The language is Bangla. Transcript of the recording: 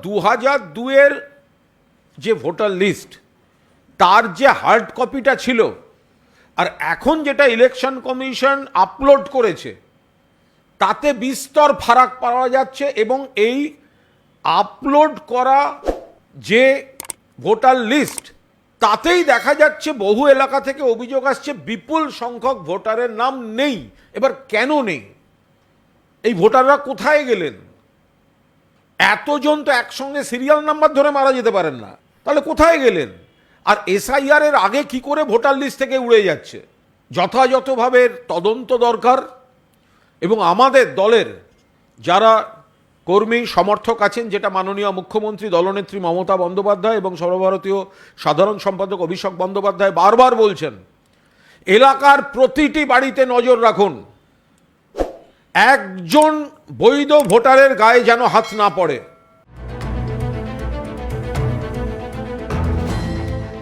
2002-এর যে ভোটার লিস্ট তার যে হার্ড কপিটা ছিল আর এখন যেটা ইলেকশন কমিশন আপলোড করেছে তাতে বিস্তর ফারাক পাওয়া যাচ্ছে। এবং এই আপলোড করা যে ভোটার লিস্ট তাতেই দেখা যাচ্ছে বহু এলাকা থেকে অভিযোগ আসছে বিপুল সংখ্যক ভোটারের নাম নেই। এবার কেন নেই? এই ভোটাররা কোথায় গেলেন? এতজন তো একসঙ্গে সিরিয়াল নাম্বার ধরে মারা যেতে পারেন না, তাহলে কোথায় গেলেন? আর এসআইআর এর আগে কি করে ভোটার লিস্ট থেকে উড়ে যাচ্ছে? যথাযথভাবে তদন্ত দরকার। এবং আমাদের দলের যারা কর্মী সমর্থক আছেন, যেটা মাননীয় মুখ্যমন্ত্রী দলনেত্রী মমতা বন্দ্যোপাধ্যায় এবং সর্বভারতীয় সাধারণ সম্পাদক অভিষেক বন্দ্যোপাধ্যায় বারবার বলছেন, এলাকার প্রতিটি বাড়িতে নজর রাখুন, একজন বৈধ ভোটারের গায়ে যেন হাত না পড়ে।